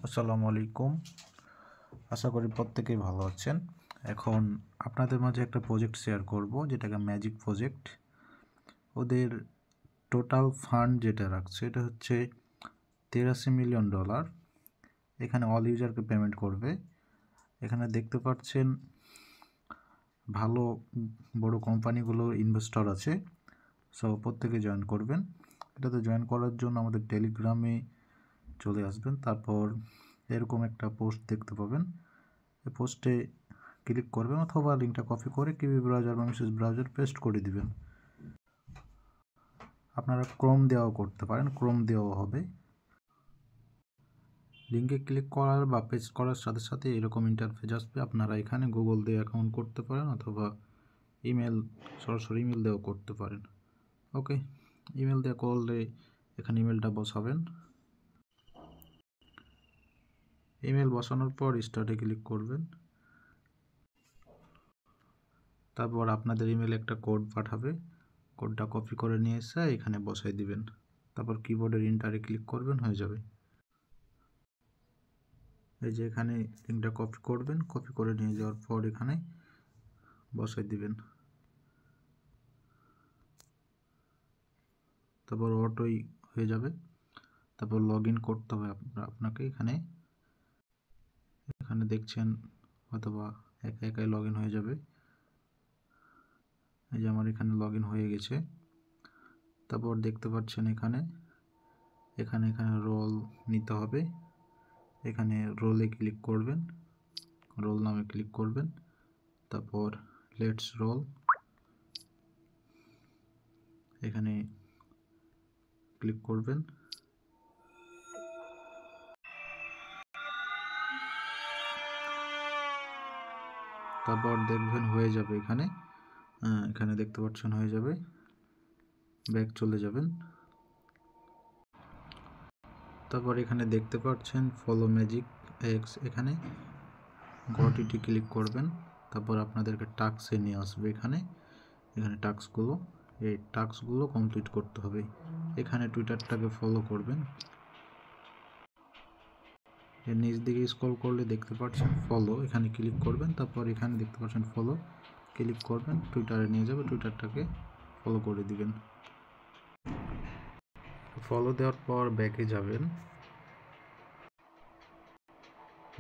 আসসালামু আলাইকুম। আশা করি প্রত্যেকেই ভালো আছেন। এখন আপনাদের মাঝে একটা প্রজেক্ট শেয়ার করব, যেটাকে ম্যাজিক প্রজেক্ট। ওদের টোটাল ফান্ড যেটা রাখছে এটা হচ্ছে $83 মিলিয়ন। এখানে অল ইউজারকে পেমেন্ট করবে। এখানে দেখতে পাচ্ছেন ভালো বড় কোম্পানিগুলোর ইনভেস্টর আছে, সো প্রত্যেকে জয়েন করবেন। এটাতে জয়েন করার জন্য আমাদের টেলিগ্রামে চলে আসবেন, তারপর এরকম একটা পোস্ট দেখতে পাবেন। এই পোস্টে ক্লিক করবেন অথবা লিঙ্কটা কপি করে কিবি ব্রাউজার বা মেসেজ ব্রাউজার পেস্ট করে দিবেন। আপনারা ক্রোম দেওয়াও করতে পারেন, ক্রোম দেওয়াও হবে। লিঙ্কে ক্লিক করার বা পেস্ট করার সাথে সাথে এরকম ইন্টারফেস আসবে। আপনারা এখানে গুগল দিয়ে অ্যাকাউন্ট করতে পারেন অথবা ইমেল, সরাসরি ইমেল দিয়েও করতে পারেন। ওকে, ইমেল দিয়ে করলে এখানে ইমেলটা বসাবেন। ইমেল বসানোর পর স্টার্টে ক্লিক করবেন। তারপর আপনাদের ইমেলে একটা কোড পাঠাবে, কোডটা কপি করে নিয়ে এসে এখানে বসাই দিবেন। তারপর কিবোর্ডের ইন্টারে ক্লিক করবেন, হয়ে যাবে। এই যে এখানে লিঙ্কটা কপি করবেন, কপি করে নিয়ে যাওয়ার পর এখানে বসাই দিবেন। তারপর অটোই হয়ে যাবে। তারপর লগ ইন করতে হবে আপনাকে। এখানে দেখছেন অথবা একা একাই লগ ইন হয়ে যাবে। এই যে আমার এখানে লগ ইন হয়ে গেছে। তারপর দেখতে পাচ্ছেন এখানে এখানে রোল নিতে হবে। এখানে রোলে ক্লিক করবেন, রোল নামে ক্লিক করবেন। তারপর লেটস রোল, এখানে ক্লিক করবেন। তারপর দেখবেন হয়ে যাবে। এখানে দেখতে পাচ্ছেন হয়ে যাবে। ব্যাক চলে যাবেন। তারপর এখানে দেখতে পাচ্ছেন ফলো ম্যাজিক এক্স, এখানে গটিটি ক্লিক করবেন। তারপর আপনাদেরকে টাস্কে নিয়ে আসবে। এখানে টাস্কগুলো কমপ্লিট করতে হবে। এখানে টুইটারটাকে ফলো করবেন। এর নিচ দিকে স্ক্রল করলে দেখতে পাচ্ছেন ফলো, এখানে ক্লিক করবেন। তারপর এখানে দেখতে পাচ্ছেন ফলো, ক্লিক করবেন, টুইটারে নিয়ে যাবে। টুইটারটাকে ফলো করে দিবেন। ফলো দেওয়ার পর ব্যাকে যাবেন।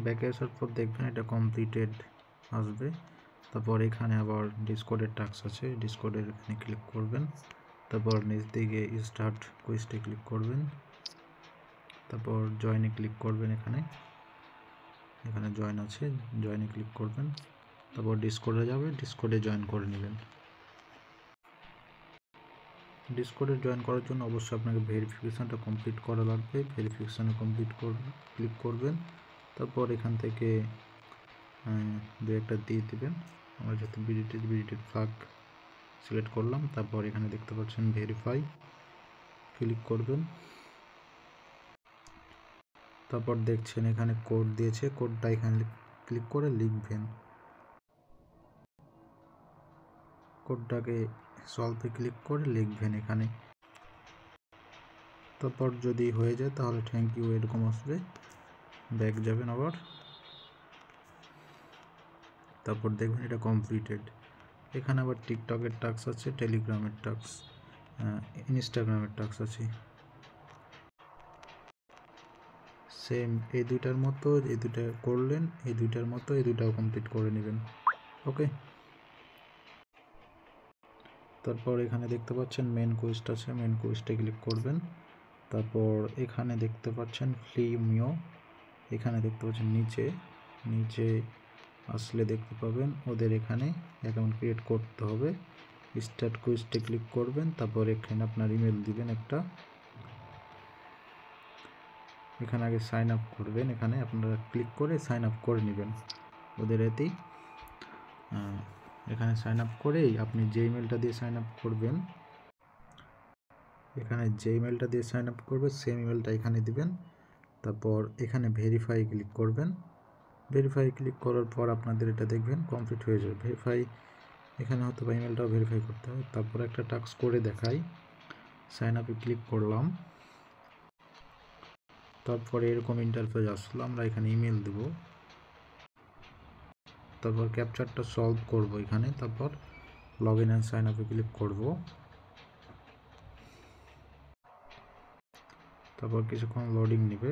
ব্যাকে আসার পর দেখবেন এটা কমপ্লিটেড আসবে। তারপর এখানে আবার ডিসকর্ডের টাস্ক আছে, ডিসকর্ডের এখানে ক্লিক করবেন। তারপর নিচ দিকে স্টার্ট কুইজে ক্লিক করবেন। তারপর জয়েনে ক্লিক করবেন। এখানে জয়েন আছে, জয়েনে ক্লিক করবেন। তারপর ডিসকর্ডে যাবে, ডিসকর্ডে জয়েন করে নেবেন। ডিসকর্ডে জয়েন করার জন্য অবশ্যই আপনাকে ভেরিফিকেশানটা কমপ্লিট করা লাগবে। ভেরিফিকেশানে ক্লিক করবেন। তারপর এখান থেকে দু একটা দিয়ে দেবেন। আমরা যাতে বিডিটির ফ্ল্যাগ সিলেক্ট করলাম। তারপর এখানে দেখতে পাচ্ছেন ভেরিফাই, ক্লিক করবেন। তারপর দেখছেন এখানে কোড দিয়েছে, কোডটা এখানে ক্লিক করে লিখবেন। কোডটাকে সলভে ক্লিক করে লিখবেন এখানে। তারপর যদি হয়ে যায় তাহলে থ্যাংক ইউ এরকম আসবে। ব্যাক যাবেন আবার। তারপর দেখবেন এটা কমপ্লিটেড। এখানে আবার টিকটকের টাস্ক আছে, টেলিগ্রামের টাস্ক, ইনস্টাগ্রামের টাস্ক আছে। সেম এই দুইটার মতো, এই দুইটা করলেন, এই দুইটার মতো এই দুইটাও কমপ্লিট করে নেবেন। ওকে, তারপর এখানে দেখতে পাচ্ছেন মেন কোয়েস্ট আছে, মেন কোয়েস্টে ক্লিক করবেন। তারপর এখানে দেখতে পাচ্ছেন ফ্লি মিও, এখানে দেখতে পাচ্ছেন নিচে আসলে দেখতে পাবেন ওদের এখানে অ্যাকাউন্ট ক্রিয়েট করতে হবে। স্টার্ট কুইজে ক্লিক করবেন। তারপর এখানে আপনার ইমেল দিবেন একটা। এখানে আগে সাইন আপ করবেন, এখানে আপনারা ক্লিক করে সাইন আপ করে নেবেন ওদের এতেই। এখানে সাইন আপ করেই আপনি যে ইমেলটা দিয়ে সাইন আপ করবেন, এখানে যে ইমেলটা দিয়ে সাইন আপ করবে সেম ইমেলটা এখানে দিবেন। তারপর এখানে ভেরিফাই ক্লিক করবেন। ভেরিফাই ক্লিক করার পর আপনাদের এটা দেখবেন কমপ্লিট হয়ে যাবে। ভেরিফাই এখানে হয়তো বা ইমেলটাও ভেরিফাই করতে হয়। তারপর একটা টাস্ক করে দেখাই। সাইন আপে ক্লিক করলাম। তারপরে এরকম ইন্টারফেস আসলো, আমরা এখানে ইমেল দেব, তারপর ক্যাপচারটা সলভ করব এখানে, তারপর লগ ইন অ্যান্ড সাইন আপে ক্লিক করব। তারপর কিছুক্ষণ লোডিং নেবে,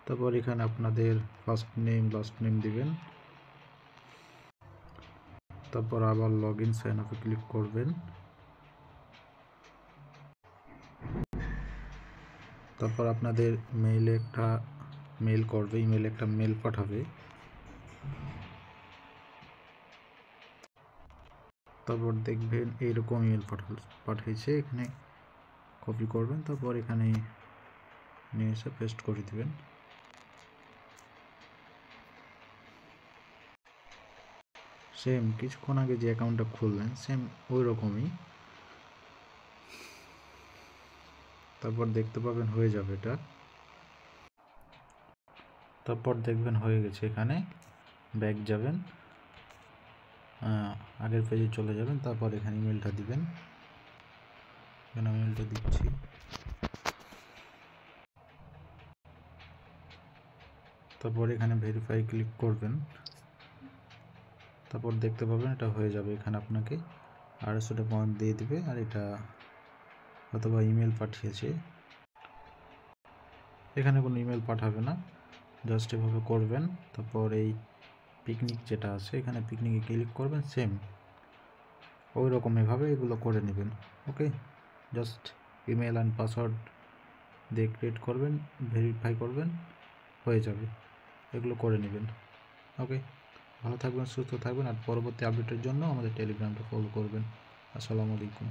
তারপর এখানে আপনাদের ফার্স্ট নেম লাস্ট নেম দিবেন, তারপর আবার লগ ইন সাইন আপে ক্লিক করবেন। তারপর আপনাদের মেইলে একটা মেল করবে, ইমেলে একটা মেল পাঠাবে, তারপর দেখবেন এইরকম ইমেল পাঠিয়েছে, এখানে কপি করবেন, তারপর এখানে নিয়ে এসে পেস্ট করে দিবেন। সেম কিছুক্ষণ আগে যে অ্যাকাউন্টটা খুললেন সেম ওই রকমই, তারপর দেখতে পাবেন হয়ে যাবে এটা। তারপর দেখবেন হয়ে গেছে, এখানে ব্যাক যাবেন, আগের পেজে চলে যাবেন, তারপর এখানে ইমেলটা দিবেন, এখানে ইমেলটা দিচ্ছি, তারপর এখানে ভেরিফাই ক্লিক করবেন, তারপর দেখতে পাবেন এটা হয়ে যাবে। এখানে আপনাকে 250 পয়েন্ট দিয়ে দিবে, আর এটা অথবা ইমেল পাঠিয়েছে, এখানে কোনো ইমেল পাঠাবে না, জাস্ট এভাবে করবেন। তারপর এই পিকনিক যেটা আছে এখানে পিকনিকে ক্লিক করবেন, সেম ওই রকম এভাবে এগুলো করে নেবেন। ওকে, জাস্ট ইমেল অ্যান্ড পাসওয়ার্ড দিয়ে ক্রিয়েট করবেন, ভেরিফাই করবেন, হয়ে যাবে, এগুলো করে নেবেন। ওকে, ভালো থাকবেন, সুস্থ থাকবেন, আর পরবর্তী আপডেটের জন্য আমাদের টেলিগ্রামটা ফলো করবেন। আসসালামু আলাইকুম।